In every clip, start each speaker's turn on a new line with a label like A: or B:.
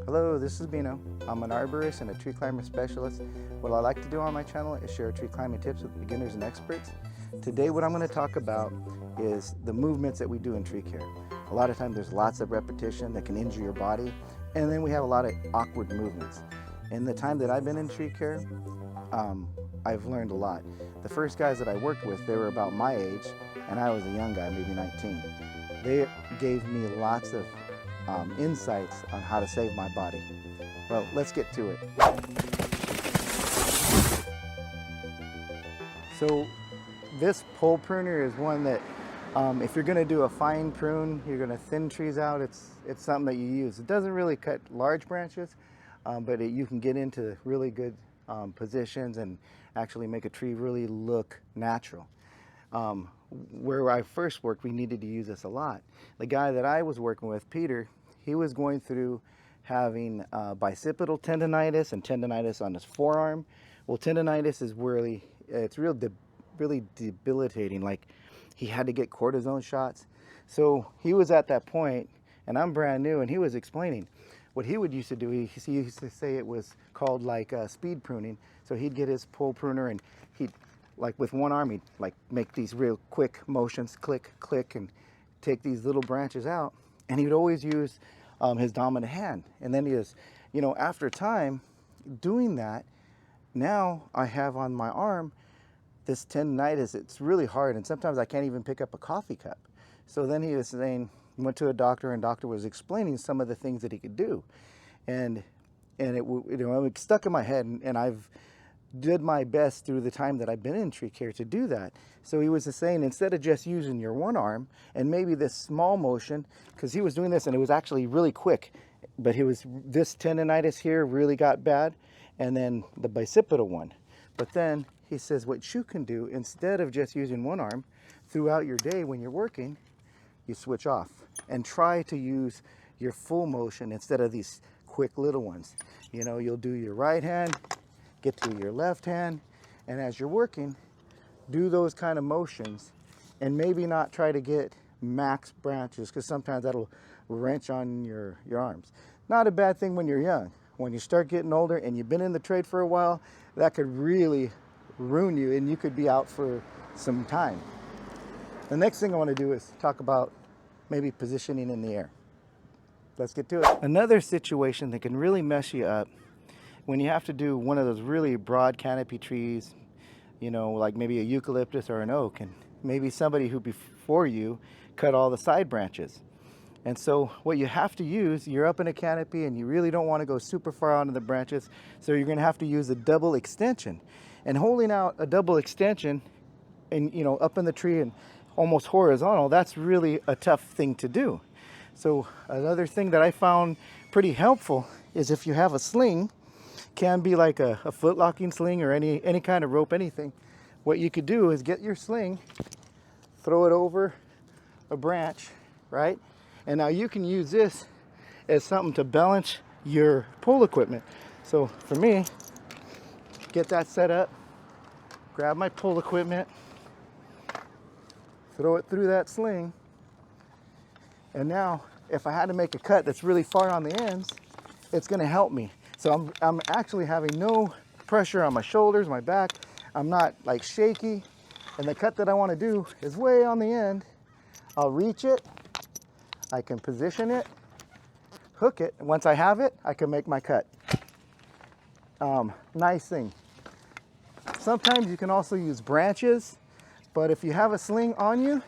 A: Hello, this is Bino. I'm an arborist and a tree climber specialist. What I like to do on my channel is share tree climbing tips with beginners and experts. Today what I'm going to talk about is the movements that we do in tree care. A lot of times there's lots of repetition that can injure your body, and then we have a lot of awkward movements. In the time that I've been in tree care, I've learned a lot. The first guys that I worked with, they were about my age, and I was a young guy, maybe 19. They gave me lots of insights on how to save my body. Well, let's get to it. So this pole pruner is one that if you're going to do a fine prune, you're going to thin trees out, it's something that you use. It doesn't really cut large branches, but you can get into really good positions and actually make a tree really look natural. Where I first worked, we needed to use this a lot. The guy that I was working with, Peter, he was going through having bicipital tendonitis and tendonitis on his forearm. Well, tendonitis is really, it's really debilitating. Like, he had to get cortisone shots. So he was at that point, and I'm brand new, and he was explaining what he would used to do. He used to say it was called like speed pruning. So he'd get his pole pruner and he'd, like with one arm, he'd like make these real quick motions, click, click, and take these little branches out. And he would always use his dominant hand. And then he was, after time doing that, now I have on my arm this tendonitis. It's really hard, and sometimes I can't even pick up a coffee cup. So then he was saying, went to a doctor, and doctor was explaining some of the things that he could do. And it stuck in my head, and I've did my best through the time that I've been in tree care to do that. So he was just saying, instead of just using your one arm and maybe this small motion, because he was doing this and it was actually really quick, but this tendonitis here really got bad, and then the bicipital one. But then he says what you can do, instead of just using one arm throughout your day when you're working, you switch off and try to use your full motion instead of these quick little ones. You'll do your right hand, get to your left hand, and as you're working, do those kind of motions, and maybe not try to get max branches, because sometimes that'll wrench on your arms. Not a bad thing when you're young. When you start getting older and you've been in the trade for a while, that could really ruin you, and you could be out for some time. The next thing I want to do is talk about maybe positioning in the air. Let's get to it. Another situation that can really mess you up when you have to do one of those really broad canopy trees, like maybe a eucalyptus or an oak, and maybe somebody who before you cut all the side branches. And so what you have to use, you're up in a canopy and you really don't want to go super far out into the branches, so you're going to have to use a double extension. And holding out a double extension and up in the tree and almost horizontal, that's really a tough thing to do. So another thing that I found pretty helpful is if you have a sling, can be like a foot locking sling or any kind of rope, anything. What you could do is get your sling, throw it over a branch, right? And now you can use this as something to balance your pole equipment. So for me, get that set up, grab my pole equipment, throw it through that sling, and now if I had to make a cut that's really far on the ends, it's going to help me. So I'm actually having no pressure on my shoulders, my back. I'm not like shaky. And the cut that I want to do is way on the end. I'll reach it. I can position it, hook it. And once I have it, I can make my cut. Nice thing. Sometimes you can also use branches, but if you have a sling on you,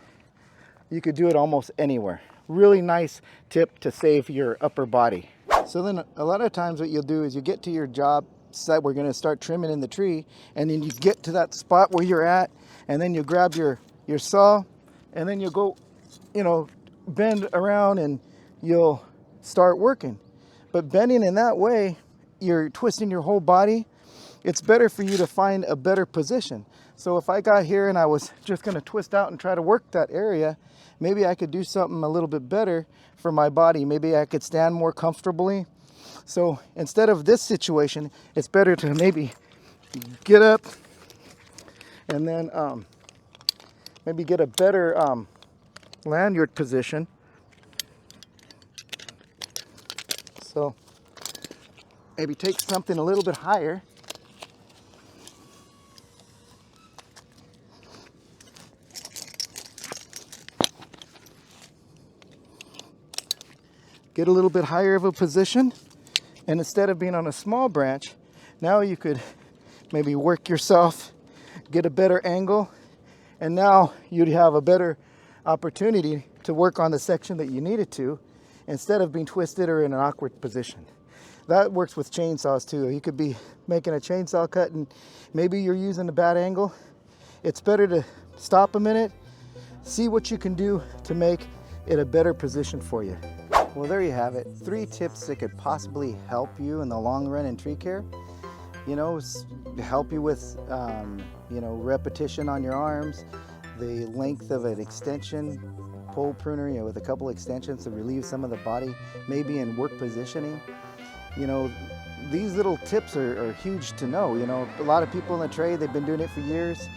A: you could do it almost anywhere. Really nice tip to save your upper body. So then a lot of times what you'll do is you get to your job site, we're going to start trimming in the tree, and then you get to that spot where you're at, and then you grab your saw, and then you'll go, bend around and you'll start working. But bending in that way, you're twisting your whole body. It's better for you to find a better position. So if I got here and I was just going to twist out and try to work that area, maybe I could do something a little bit better for my body. Maybe I could stand more comfortably. So instead of this situation, it's better to maybe get up and then maybe get a better lanyard position. So maybe take something a little bit higher. Get a little bit higher of a position, and instead of being on a small branch, now you could maybe work yourself, get a better angle, and now you'd have a better opportunity to work on the section that you needed to, instead of being twisted or in an awkward position. That works with chainsaws too. You could be making a chainsaw cut and maybe you're using a bad angle. It's better to stop a minute, see what you can do to make it a better position for you. Well, there you have it. 3 tips that could possibly help you in the long run in tree care. You know, help you with, you know, repetition on your arms, the length of an extension, pole pruner, you know, with a couple extensions to relieve some of the body, maybe in work positioning. You know, these little tips are huge to know. You know, a lot of people in the trade, they've been doing it for years,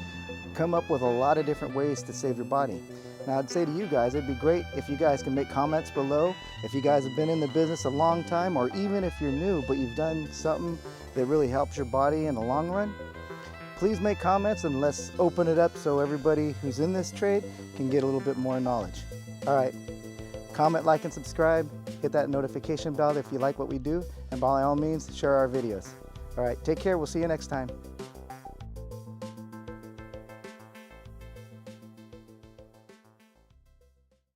A: come up with a lot of different ways to save your body. Now, I'd say to you guys, it'd be great if you guys can make comments below. If you guys have been in the business a long time, or even if you're new, but you've done something that really helps your body in the long run, please make comments and let's open it up so everybody who's in this trade can get a little bit more knowledge. All right, comment, like, and subscribe. Hit that notification bell if you like what we do, and by all means, share our videos. All right, take care. We'll see you next time.